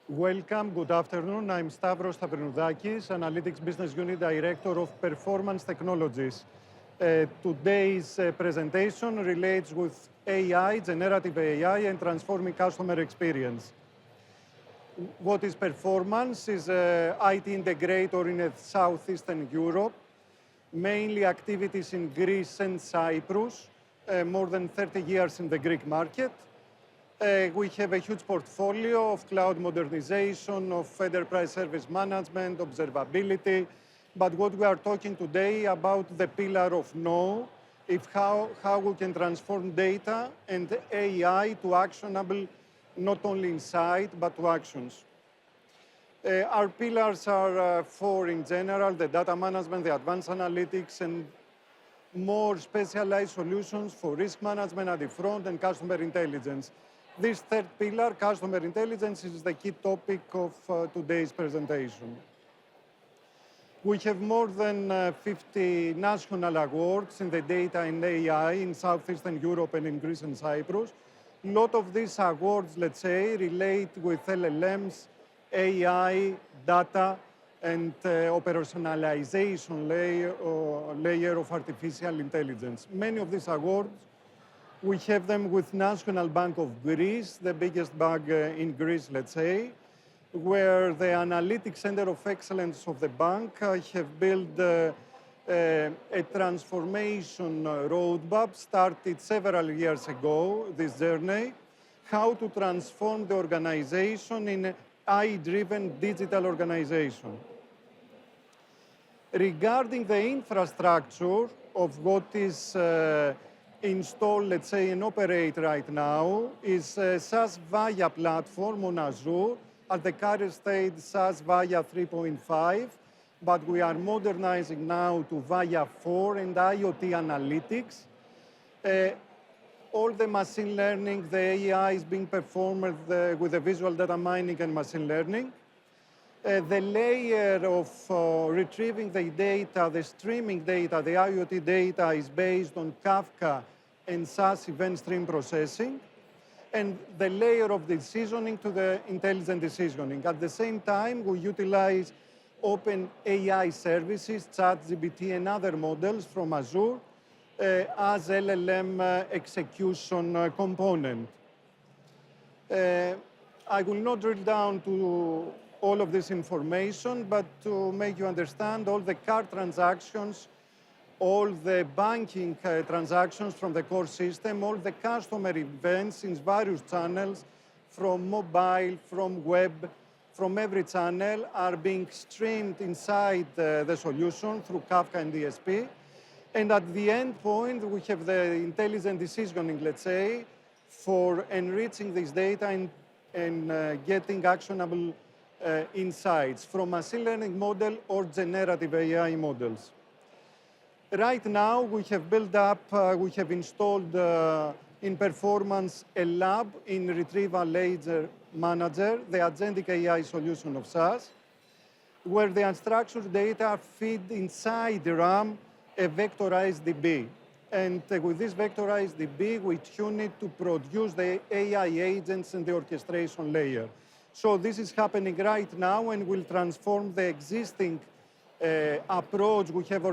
Welcome, good afternoon. I'm Stavros Stavroudakis, Analytics Business Unit Director of Performance Technologies. Today's presentation relates with AI, generative AI, and transforming customer experience. What is Performance? Is an IT integrator in Southeastern Europe, mainly activities in Greece and Cyprus, more than 30 years in the Greek market. We have a huge portfolio of cloud modernization, of enterprise service management, observability. But what we are talking today about the pillar of know, is how we can transform data and AI to actionable, not only insight, but to actions. Our pillars are four in general: the data management, the advanced analytics, and more specialized solutions for risk management at the front and customer intelligence. This third pillar, customer intelligence, is the key topic of today's presentation. We have more than 50 national awards in the data and AI in Southeastern Europe and in Greece and Cyprus. A lot of these awards, let's say, relate with LLMs, AI, data, and operationalization layer of artificial intelligence. Many of these awards, we have them with National Bank of Greece, the biggest bank in Greece, let's say, where the Analytics Center of Excellence of the bank have built a transformation roadmap, started several years ago, this journey, how to transform the organization in an AI-driven digital organization. Regarding the infrastructure of what is installed, let's say, and operate right now, is SaaS Vaya platform on Azure. At the current state, SaaS Vaya 3.5, but we are modernizing now to Vaya 4 and IoT analytics. All the machine learning, the AI is being performed with the visual data mining and machine learning. The layer of retrieving the data, the streaming data, the IoT data is based on Kafka and SaaS event stream processing, and the layer of decisioning to the intelligent decisioning. At the same time, we utilize open AI services, ChatGPT and other models from Azure as LLM execution component. I will not drill down to all of this information, but to make you understand all the card transactions, all the banking transactions from the core system, all the customer events in various channels, from mobile, from web, from every channel, are being streamed inside the solution through Kafka and DSP. And at the end point, we have the intelligent decisioning, let's say, for enriching this data and getting actionable insights from machine learning model or generative AI models. Right now, we have built up, we have installed in Performance a lab in Retrieval Ledger Manager, the agentic AI solution of SaaS, where the unstructured data feed inside the RAM a vectorized DB. And with this vectorized DB, we tune it to produce the AI agents and the orchestration layer. So this is happening right now and will transform the existing approach we have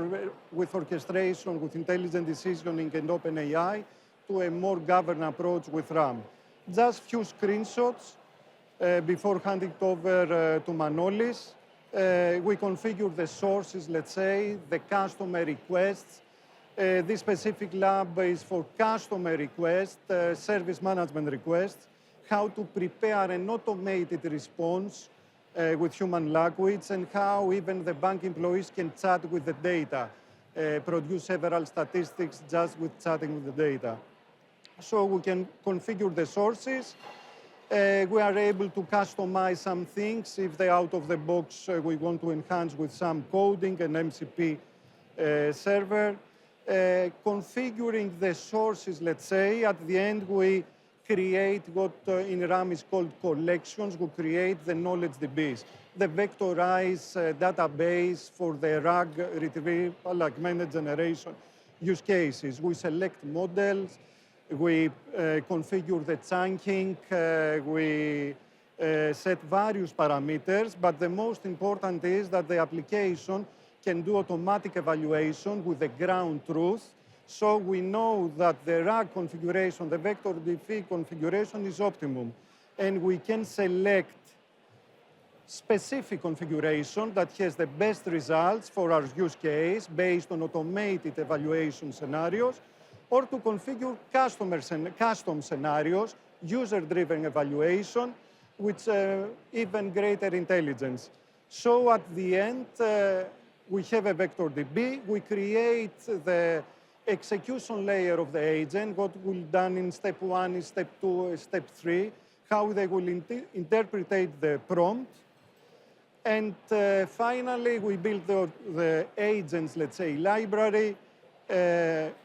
with orchestration, with intelligent decisioning and OpenAI to a more governed approach with RAM. Just few screenshots before handing it over to Manolis. We configure the sources, let's say, the customer requests. This specific lab is for customer requests, service management requests, how to prepare an automated response with human language, and how even the bank employees can chat with the data, produce several statistics just with chatting with the data. So we can configure the sources. We are able to customize some things if they out of the box we want to enhance with some coding and MCP server. Configuring the sources, let's say, at the end we create what in RAM is called collections. We create the knowledge DBs, the vectorized database for the RAG retrieval, augmented generation use cases. We select models, we configure the chunking, we set various parameters, but the most important is that the application can do automatic evaluation with the ground truth. So we know that the RAG configuration, the vector DV configuration is optimum. And we can select specific configuration that has the best results for our use case based on automated evaluation scenarios, or to configure custom scenarios, user-driven evaluation, with even greater intelligence. So at the end, we have a vector DB. We create the execution layer of the agent. What will be done in step 1 is step 2, step 3, how they will interpret the prompt. And finally, we built the agents, let's say, library.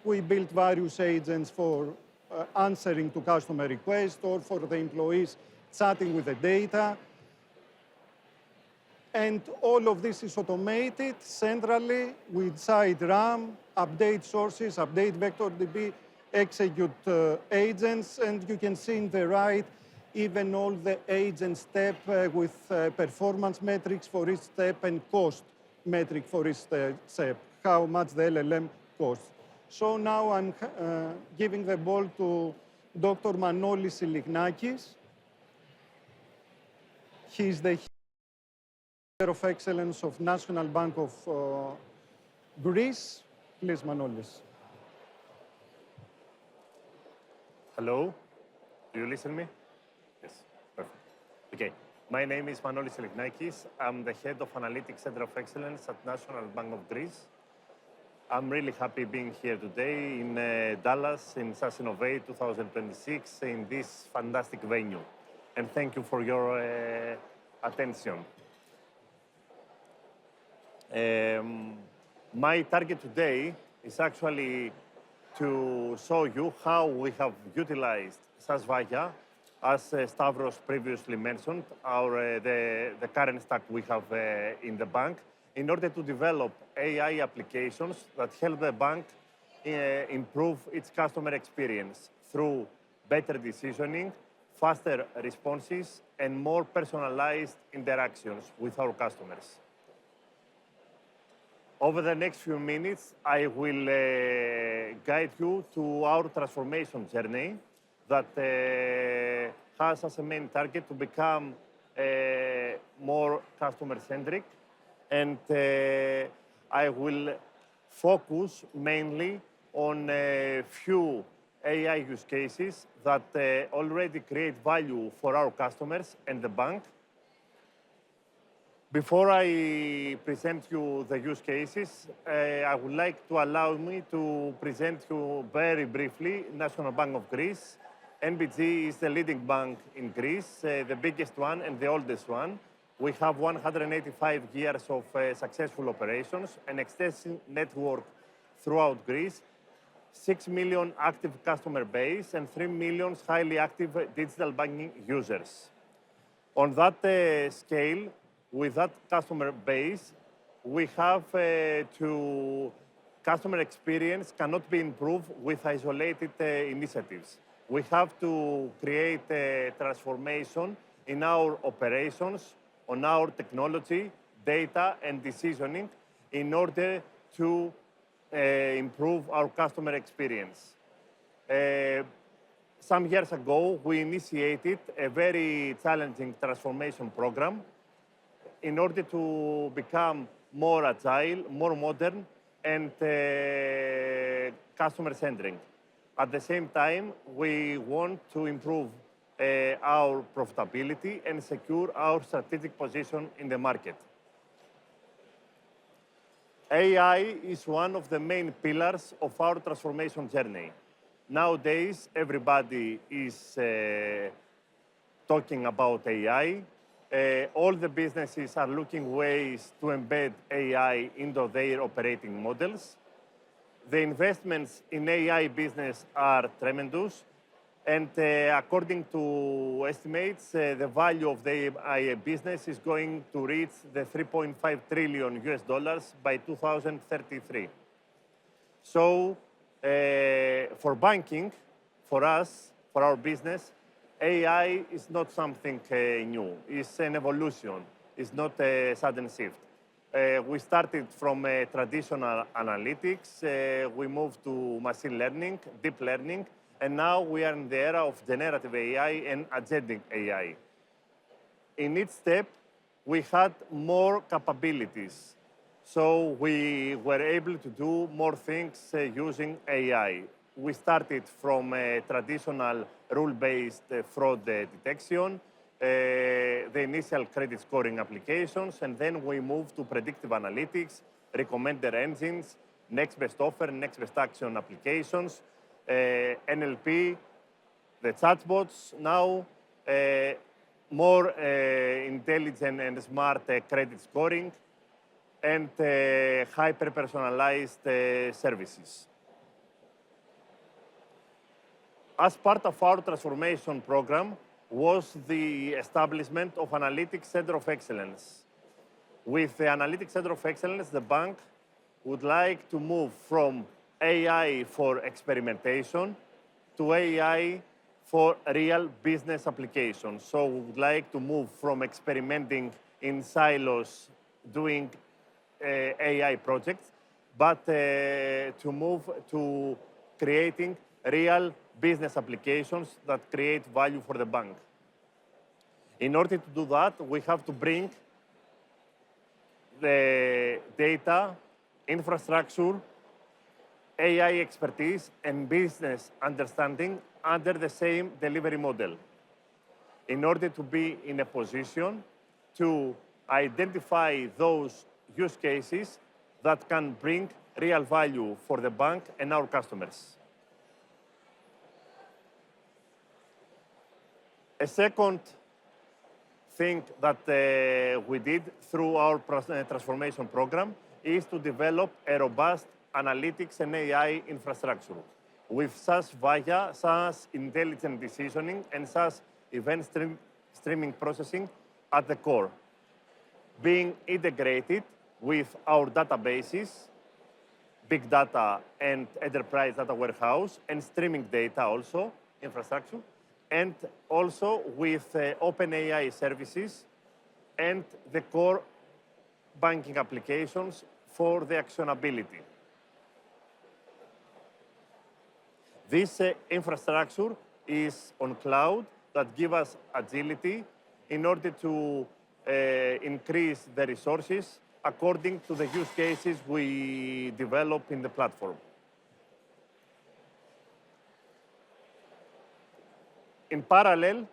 We built various agents for answering to customer requests or for the employees chatting with the data. And all of this is automated centrally with SiteRAM, update sources, update vector DB, execute agents, and you can see in the right even all the agent step with performance metrics for each step and cost metric for each step, how much the LLM costs. So now I'm giving the ball to Dr. Manolis Silignakis. He's the Center of Excellence of National Bank of Greece. Please, Manolis. Hello, do you listen to me? Yes, perfect. Okay, my name is Manolis Silignakis. I'm the Head of Analytics Center of Excellence at National Bank of Greece. I'm really happy being here today in Dallas in SAS Innovate 2026 in this fantastic venue. And thank you for your attention. My target today is actually to show you how we have utilized SAS Vaya, as Stavros previously mentioned, the current stack we have in the bank, in order to develop AI applications that help the bank improve its customer experience through better decisioning, faster responses, and more personalized interactions with our customers. Over the next few minutes, I will guide you to our transformation journey that has as a main target to become more customer-centric. And I will focus mainly on a few AI use cases that already create value for our customers and the bank. Before I present you the use cases, I would like to allow me to present you very briefly National Bank of Greece. NBG is the leading bank in Greece, the biggest one and the oldest one. We have 185 years of successful operations, an extensive network throughout Greece, 6 million active customer base, and 3 million highly active digital banking users. On that scale, with that customer base, we have customer experience cannot be improved with isolated initiatives. We have to create a transformation in our operations, on our technology, data, and decisioning in order to improve our customer experience. Some years ago, we initiated a very challenging transformation program in order to become more agile, more modern, and customer-centric. At the same time, we want to improve our profitability and secure our strategic position in the market. AI is one of the main pillars of our transformation journey. Nowadays, everybody is talking about AI. All the businesses are looking ways to embed AI into their operating models. The investments in AI business are tremendous. And according to estimates, the value of the AI business is going to reach the $3.5 trillion by 2033. So for banking, for us, for our business, AI is not something new. It's an evolution. It's not a sudden shift. We started from traditional analytics. We moved to machine learning, deep learning, and now we are in the era of generative AI and agentic AI. In each step, we had more capabilities. So we were able to do more things using AI. We started from traditional rule-based fraud detection, the initial credit scoring applications, and then we moved to predictive analytics, recommender engines, next best offer, next best action applications, NLP, the chatbots now, more intelligent and smart credit scoring, and hyper-personalized services. As part of our transformation program was the establishment of Analytics Center of Excellence. With the Analytics Center of Excellence, the bank would like to move from AI for experimentation to AI for real business applications. So we would like to move from experimenting in silos, doing AI projects, but to move to creating real business applications that create value for the bank. In order to do that, we have to bring the data, infrastructure, AI expertise, and business understanding under the same delivery model in order to be in a position to identify those use cases that can bring real value for the bank and our customers. A second thing that we did through our transformation program is to develop a robust analytics and AI infrastructure with SaaS Vaya, SaaS intelligent decisioning, and SaaS event streaming processing at the core, being integrated with our databases, big data and enterprise data warehouse, and streaming data also, infrastructure, and also with OpenAI services and the core banking applications for the actionability. This infrastructure is on cloud that gives us agility in order to increase the resources according to the use cases we develop in the platform. In parallel,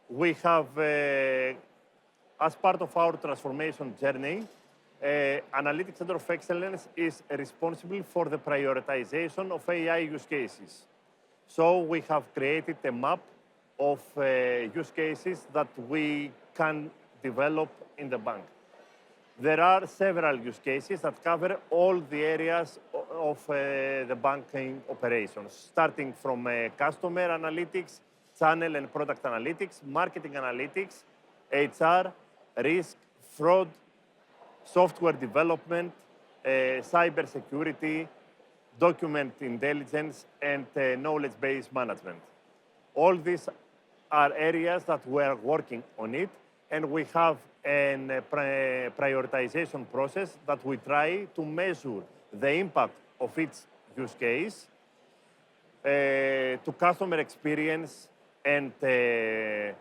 we have, as part of our transformation journey, Analytics Center of Excellence is responsible for the prioritization of AI use cases. So we have created a map of use cases that we can develop in the bank. There are several use cases that cover all the areas of the banking operations, starting from customer analytics, channel and product analytics, marketing analytics, HR, risk, fraud, software development, cybersecurity, document intelligence, and knowledge-based management. All these are areas that we are working on it, and we have a prioritization process that we try to measure the impact of each use case to customer experience and the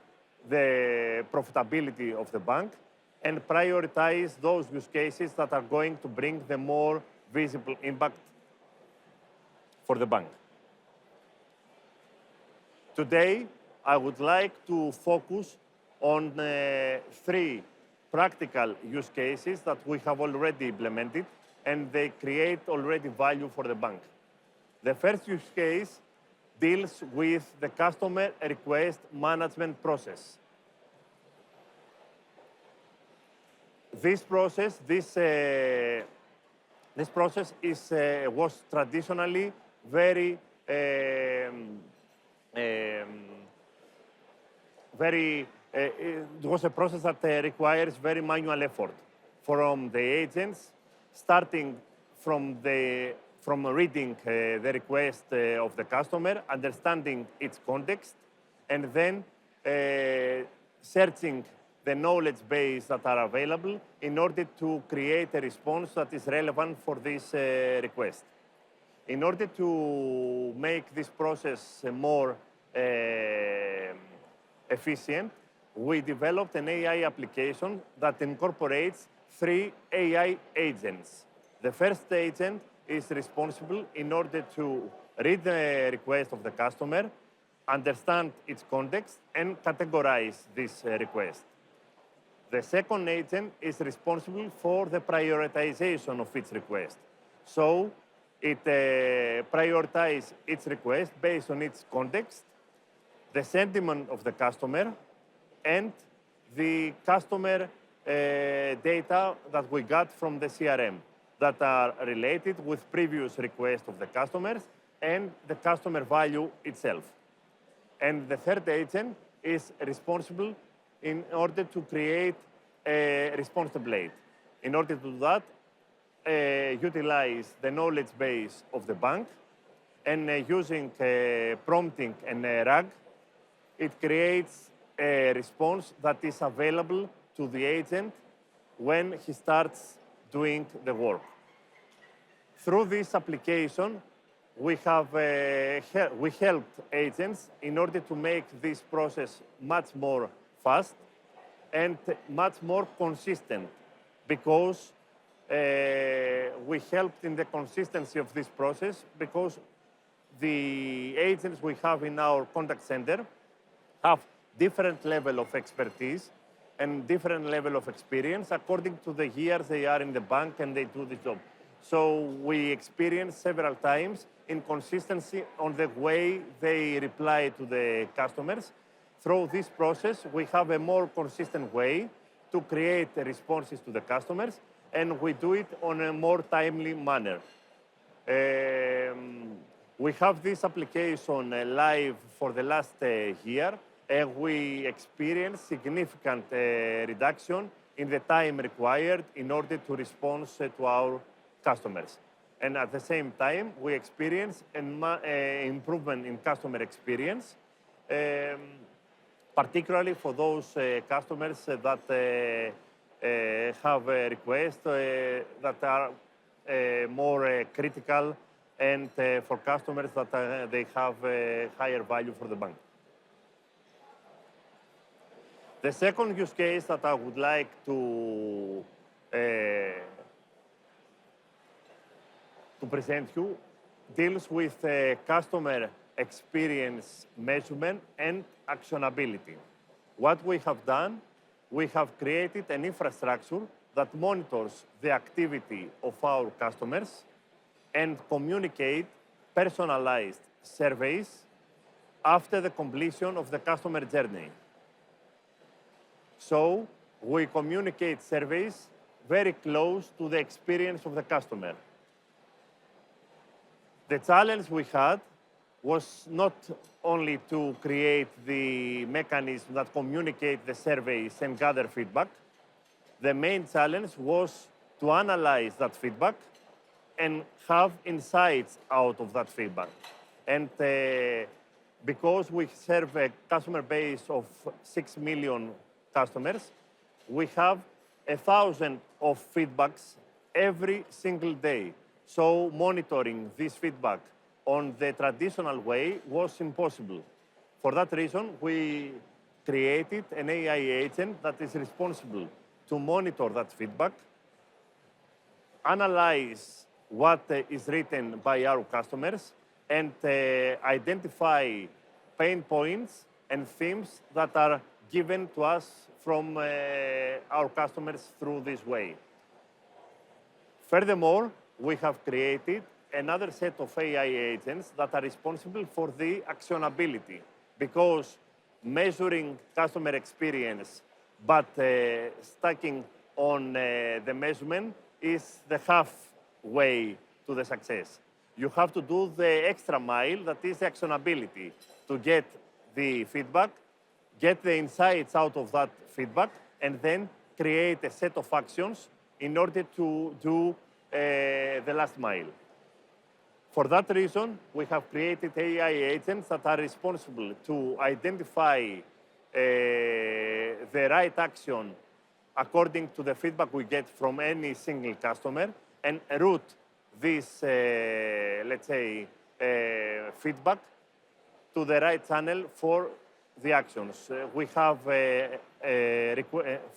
profitability of the bank, and prioritize those use cases that are going to bring the more visible impact for the bank. Today, I would like to focus on three practical use cases that we have already implemented, and they create already value for the bank. The first use case deals with the customer request management process. This process was traditionally very it was a process that requires very manual effort from the agents, starting from reading the request of the customer, understanding its context, and then searching the knowledge base that are available in order to create a response that is relevant for this request. In order to make this process more efficient, we developed an AI application that incorporates 3 AI agents. The first agent is responsible in order to read the request of the customer, understand its context, and categorize this request. The second agent is responsible for the prioritization of its request. So it prioritizes its request based on its context, the sentiment of the customer, and the customer data that we got from the CRM that are related with previous requests of the customers and the customer value itself. And the third agent is responsible in order to create a response template. In order to do that, utilize the knowledge base of the bank, and using prompting and RAG, it creates a response that is available to the agent when he starts doing the work. Through this application, we helped agents in order to make this process much more fast and much more consistent, because we helped in the consistency of this process, because the agents we have in our contact center have different level of expertise and different level of experience according to the years they are in the bank and they do the job. So we experienced several times inconsistency on the way they reply to the customers. Through this process, we have a more consistent way to create responses to the customers, and we do it on a more timely manner. We have this application live for the last year, and we experienced significant reduction in the time required in order to respond to our customers. And at the same time, we experience an improvement in customer experience, particularly for those customers that have a request that are more critical, and for customers that they have a higher value for the bank. The second use case that I would like to present you deals with customer experience measurement and actionability. What we have done, we have created an infrastructure that monitors the activity of our customers and communicate personalized surveys after the completion of the customer journey. So we communicate surveys very close to the experience of the customer. The challenge we had was not only to create the mechanism that communicate the surveys and gather feedback. The main challenge was to analyze that feedback and have insights out of that feedback. And because we serve a customer base of 6 million customers, we have 1,000 of feedbacks every single day. So monitoring this feedback on the traditional way was impossible. For that reason, we created an AI agent that is responsible to monitor that feedback, analyze what is written by our customers, and identify pain points and themes that are given to us from our customers through this way. Furthermore, we have created another set of AI agents that are responsible for the actionability, because measuring customer experience but stacking on the measurement is the halfway to the success. You have to do the extra mile, that is the actionability, to get the feedback, get the insights out of that feedback, and then create a set of actions in order to do the last mile. For that reason, we have created AI agents that are responsible to identify the right action according to the feedback we get from any single customer and route this, let's say, feedback to the right channel for the actions. We have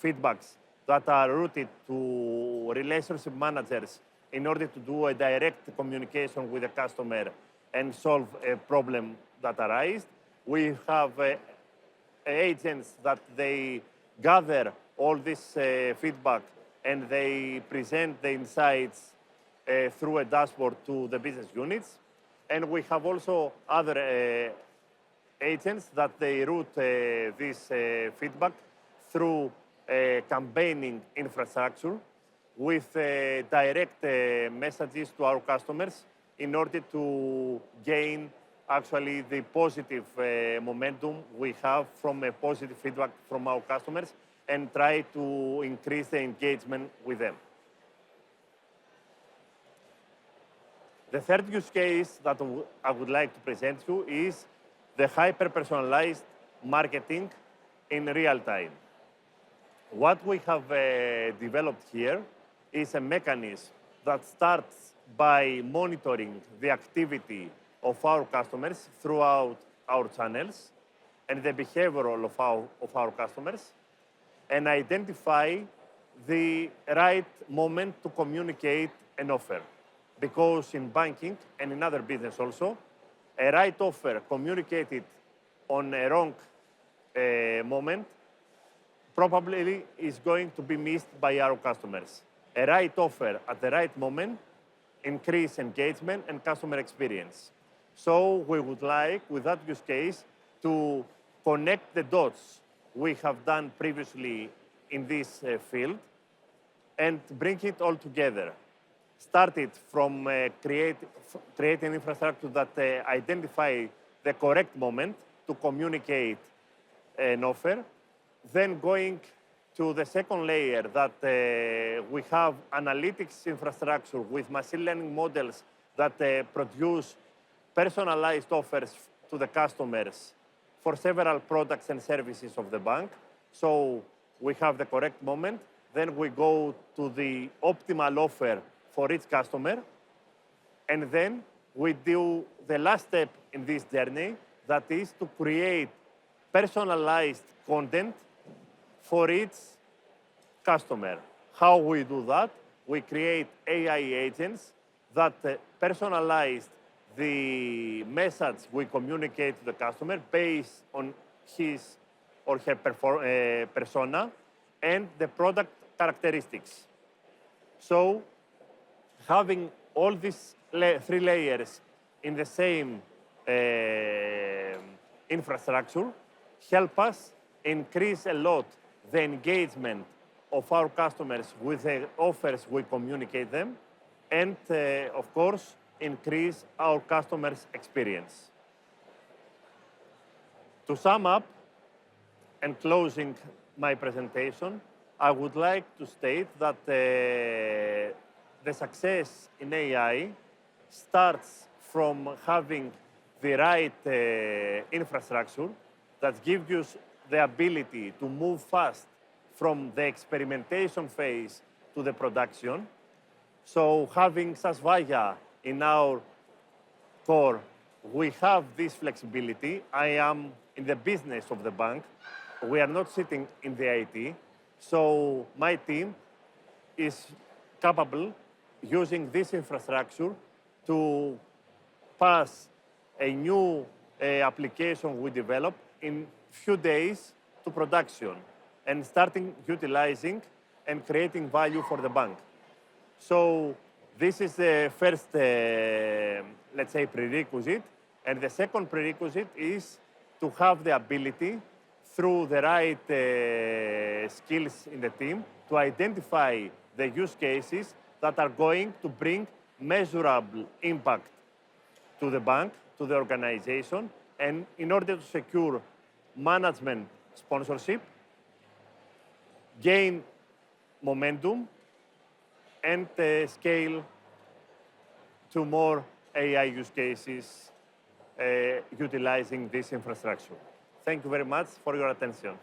feedbacks that are routed to relationship managers in order to do a direct communication with the customer and solve a problem that arises. We have agents that they gather all this feedback and they present the insights through a dashboard to the business units. And we have also other agents that they route this feedback through campaigning infrastructure with direct messages to our customers in order to gain actually the positive momentum we have from a positive feedback from our customers and try to increase the engagement with them. The third use case that I would like to present you is the hyper-personalized marketing in real time. What we have developed here is a mechanism that starts by monitoring the activity of our customers throughout our channels and the behavioral of our customers and identify the right moment to communicate an offer. Because in banking and in other business also, a right offer communicated on a wrong moment probably is going to be missed by our customers. A right offer at the right moment increase engagement and customer experience. So we would like, with that use case, to connect the dots we have done previously in this field and bring it all together. Started from creating infrastructure that identify the correct moment to communicate an offer, then going to the second layer that we have analytics infrastructure with machine learning models that produce personalized offers to the customers for several products and services of the bank. So we have the correct moment, then we go to the optimal offer for each customer, and then we do the last step in this journey, that is to create personalized content for each customer. How we do that? We create AI agents that personalize the message we communicate to the customer based on his or her persona and the product characteristics. So having all these three layers in the same infrastructure help us increase a lot the engagement of our customers with the offers we communicate them and, of course, increase our customers' experience. To sum up and closing my presentation, I would like to state that the success in AI starts from having the right infrastructure that gives you the ability to move fast from the experimentation phase to the production. So having Sasvaya in our core, we have this flexibility. I am in the business of the bank. We are not sitting in the IT. So my team is capable using this infrastructure to pass a new application we develop in few days to production and starting utilizing and creating value for the bank. So this is the first, let's say, prerequisite. And the second prerequisite is to have the ability, through the right skills in the team, to identify the use cases that are going to bring measurable impact to the bank, to the organization, and in order to secure management sponsorship, gain momentum, and scale to more AI use cases utilizing this infrastructure. Thank you very much for your attention.